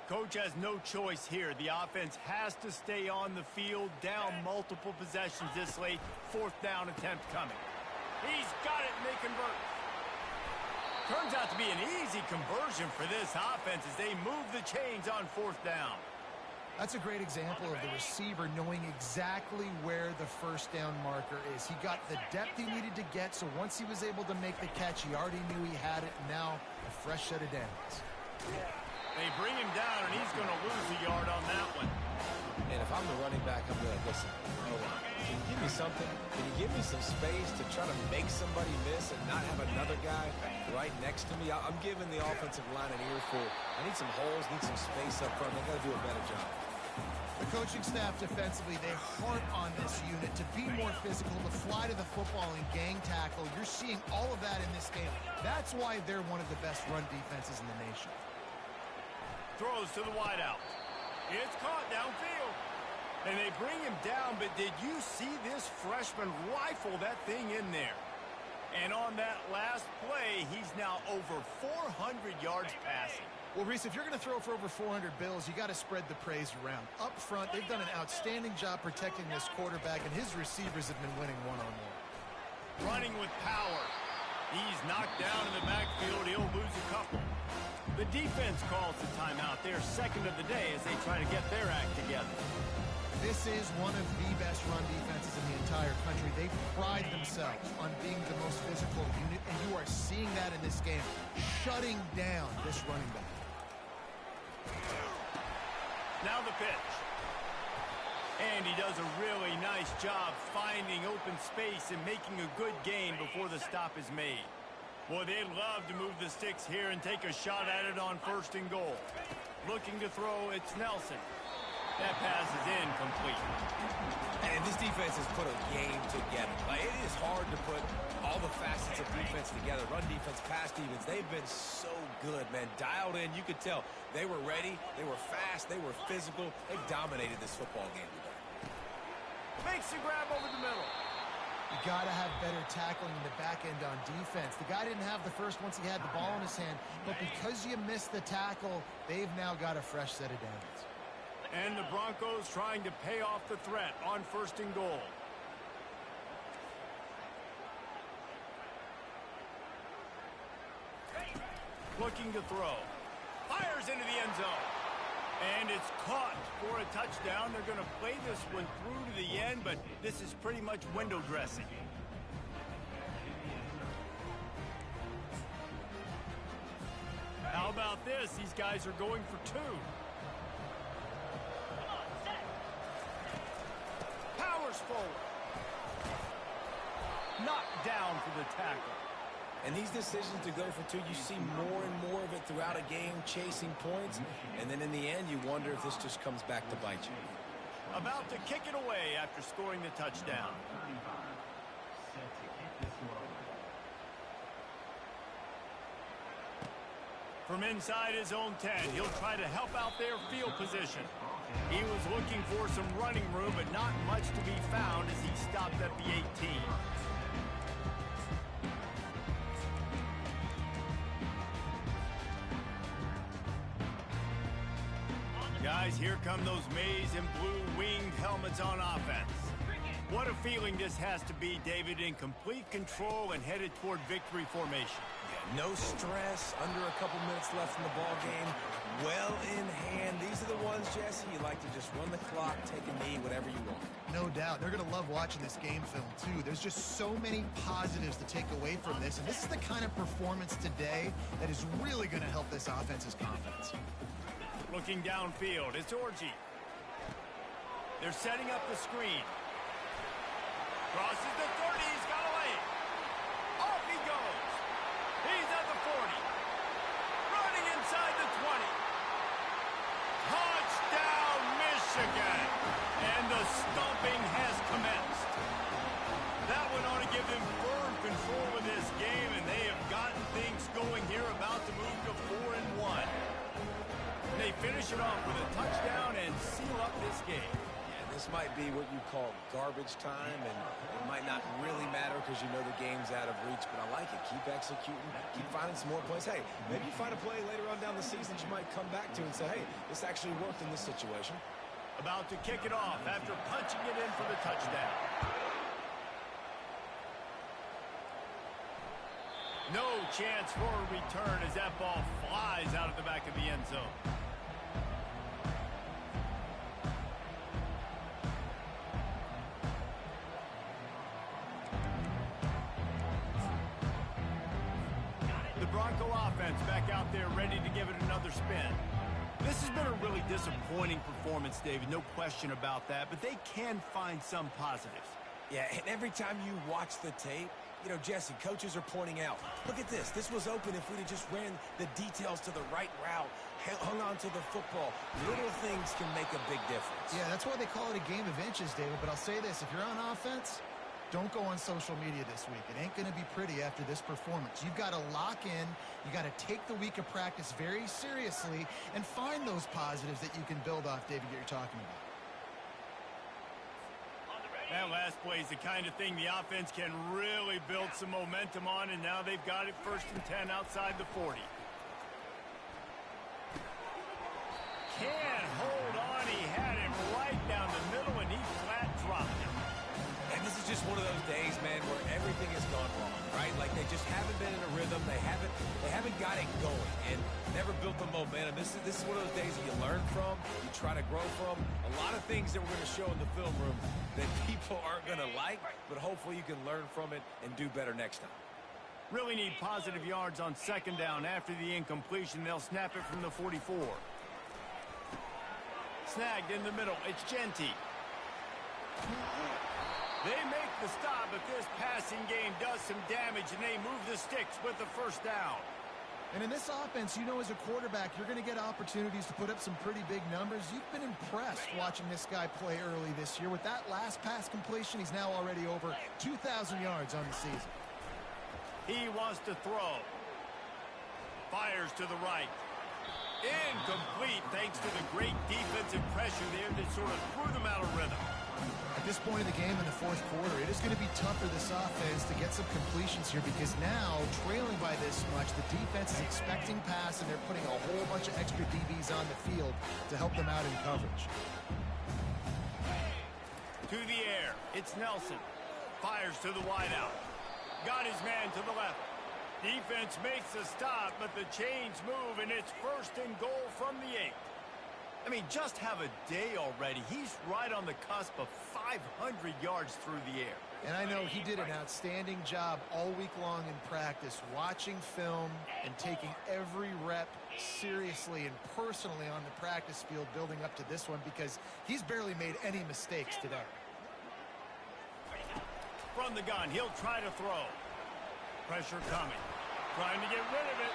Coach has no choice here. The offense has to stay on the field, down multiple possessions this late. 4th down attempt coming. He's got it, and they convert. Turns out to be an easy conversion for this offense as they move the chains on 4th down. That's a great example of the receiver knowing exactly where the first down marker is. He got the depth he needed to get, so once he was able to make the catch, he already knew he had it. Now, a fresh set of downs. They bring him down, and he's going to lose a yard on that one. And if I'm the running back, I'm going to listen. Hold on. Can you give me something? Can you give me some space to try to make somebody miss and not have another guy right next to me? I'm giving the offensive line an earful. I need some holes, need some space up front. They got to do a better job. The coaching staff defensively, they harp on this unit to be more physical, to fly to the football and gang tackle. You're seeing all of that in this game. That's why they're one of the best run defenses in the nation. Throws to the wideout. It's caught downfield. And they bring him down, but did you see this freshman rifle that thing in there? And on that last play, he's now over 400 yards passing. Well, Reese, if you're going to throw for over 400 bills, you got to spread the praise around. Up front, they've done an outstanding job protecting this quarterback, and his receivers have been winning one-on-one. Running with power. He's knocked down in the backfield. He'll lose a couple. The defense calls the timeout. They're 2nd of the day as they try to get their act together. This is one of the best run defenses in the entire country. They pride themselves on being the most physical unit, and you are seeing that in this game, shutting down this running back. Now the pitch. And he does a really nice job finding open space and making a good gain before the stop is made. Boy, they'd love to move the sticks here and take a shot at it on 1st and goal. Looking to throw, it's Nelson. That pass is incomplete. And this defense has put a game together. Like, it is hard to put all the facets of defense together. Run defense, pass defense. They've been so good, man. Dialed in. You could tell they were ready. They were fast. They were physical. They dominated this football game today. Makes the grab over the middle. You got to have better tackling in the back end on defense. The guy didn't have the first once he had the ball in his hand, but because you missed the tackle, they've now got a fresh set of downs. And the Broncos trying to pay off the threat on 1st and goal. Looking to throw. Fires into the end zone. And it's caught for a touchdown. They're going to play this one through to the end, but this is pretty much window dressing. How about this? These guys are going for 2. Powers forward. Knocked down for the tackle. And these decisions to go for 2, you see more and more of it throughout a game, chasing points. And then in the end, you wonder if this just comes back to bite you. About to kick it away after scoring the touchdown. From inside his own 10, he'll try to help out their field position. He was looking for some running room, but not much to be found as he stopped at the 18. Guys, here come those maize and blue winged helmets on offense. What a feeling this has to be, David, in complete control and headed toward victory formation. Yeah, no stress, under a couple minutes left in the ball game, well in hand. These are the ones wins, Jesse, you like to just run the clock, take a knee, whatever you want. No doubt. They're going to love watching this game film, too. There's just so many positives to take away from this, and this is the kind of performance today that is really going to help this offense's confidence. Looking downfield, it's Orji. They're setting up the screen. Crosses the 30, he's got a lane. Off he goes. He's at the 40. Running inside the 20. Touchdown, Michigan. And the stomping has commenced. That one ought to give them firm control of this game, and they have gotten things going here, about to move to 4-1. They finish it off with a touchdown and seal up this game. This might be what you call garbage time, and it might not really matter because you know the game's out of reach, but I like it. Keep executing, keep finding some more plays. Hey, maybe you find a play later on down the season that you might come back to and say, hey, this actually worked in this situation. About to kick it off after punching it in for the touchdown. No chance for a return as that ball flies out of the back of the end zone. Bronco offense back out there ready to give it another spin. This has been a really disappointing performance, David, no question about that, but they can find some positives. Yeah, and every time you watch the tape, you know, Jesse, coaches are pointing out, look at this. This was open if we'd have just ran the details to the right route, hung on to the football. Little things can make a big difference. Yeah, that's why they call it a game of inches, David, but I'll say this. If you're on offense, don't go on social media this week. It ain't going to be pretty after this performance. You've got to lock in. You got to take the week of practice very seriously and find those positives that you can build off, David, that you're talking about. That last play is the kind of thing the offense can really build some momentum on, and now they've got it 1st and 10 outside the 40. Can't hold on. He had him right down the middle, and he flat dropped him. And this is just one of those days, man, where everything has gone wrong, right? Like they just haven't been in a rhythm. They haven't got it going and never built the momentum. This is one of those days that you learn from, you try to grow from. A lot of things that we're going to show in the film room that people aren't going to like, but hopefully you can learn from it and do better next time. Really need positive yards on 2nd down. After the incompletion, they'll snap it from the 44. Snagged in the middle. It's Genty. They make the stop, but this passing game does some damage, and they move the sticks with the 1st down. And in this offense, you know, as a quarterback, you're going to get opportunities to put up some pretty big numbers. You've been impressed watching this guy play early this year. With that last pass completion, he's now already over 2,000 yards on the season. He wants to throw. Fires to the right. Incomplete thanks to the great defensive pressure there that sort of threw them out of rhythm. At this point in the game in the 4th quarter, it is going to be tough for this offense to get some completions here because now, trailing by this much, the defense is expecting pass, and they're putting a whole bunch of extra DBs on the field to help them out in coverage. To the air, it's Nelson. Fires to the wideout. Got his man to the left. Defense makes a stop, but the chains move, and it's 1st and goal from the 8. I mean, just have a day already. He's right on the cusp of 500 yards through the air. And I know he did an outstanding job all week long in practice, watching film and taking every rep seriously and personally on the practice field building up to this one because he's barely made any mistakes today. From the gun, he'll try to throw. Pressure coming. Trying to get rid of it.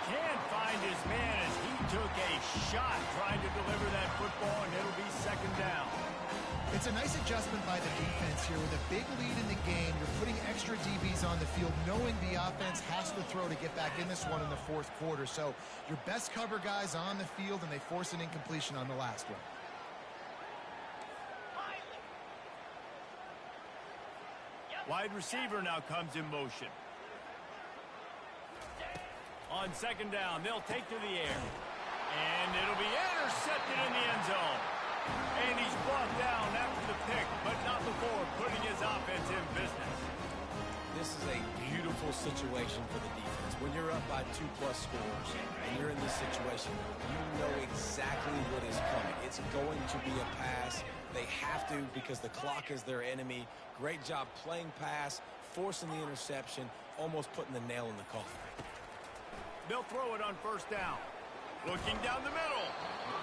Can't find his man as he took a shot trying to deliver that football, and it'll be 2nd down. It's a nice adjustment by the defense here. With a big lead in the game, you're putting extra DBs on the field, knowing the offense has to throw to get back in this one in the 4th quarter. So your best cover guys on the field, and they force an incompletion on the last one. Wide receiver now comes in motion. On 2nd down, they'll take to the air. And it'll be intercepted in the end zone. And he's brought down after the pick, but not before putting his offense in business. This is a beautiful situation for the defense. when you're up by 2+ scores and you're in this situation, you know exactly what is coming. It's going to be a pass. They have to because the clock is their enemy. Great job playing pass, forcing the interception, almost putting the nail in the coffin. They'll throw it on first down. Looking down the middle.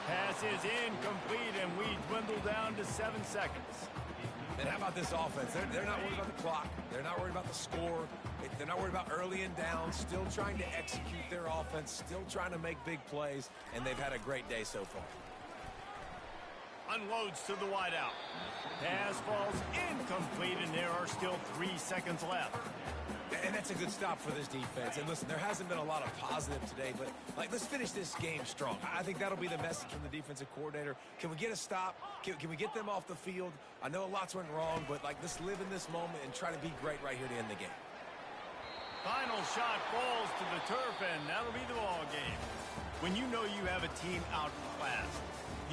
Pass is incomplete, and we dwindle down to 7 seconds. And how about this offense? They're not worried about the clock. They're not worried about the score. They're not worried about early and down. Still trying to execute their offense. Still trying to make big plays. And they've had a great day so far. Unloads to the wideout. Pass falls incomplete, and there are still 3 seconds left. And that's a good stop for this defense. And listen, there hasn't been a lot of positive today, but let's finish this game strong. I think that'll be the message from the defensive coordinator. Can we get a stop? Can we get them off the field? I know lots went wrong, but let's live in this moment and try to be great right here to end the game. Final shot falls to the turf, and that'll be the ball game. When you know you have a team outclassed,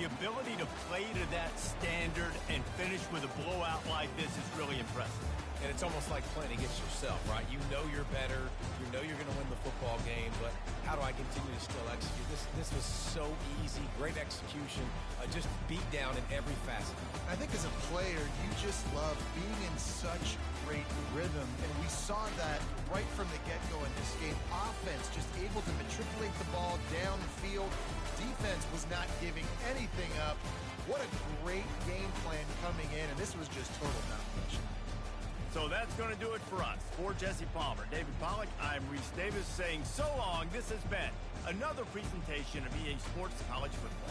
the ability to play to that standard and finish with a blowout like this is really impressive. And it's almost like playing against yourself, right? You know you're better. You know you're going to win the football game, but how do I continue to still execute? This was so easy. Great execution. Just beat down in every facet. I think as a player, you just love being in such great rhythm, and we saw that right from the get-go in this game. Offense just able to matriculate the ball downfield. Defense was not giving anything up. What a great game plan coming in, and this was just total domination. So that's going to do it for us. For Jesse Palmer, David Pollack, I'm Reese Davis saying so long. This has been another presentation of EA Sports College Football.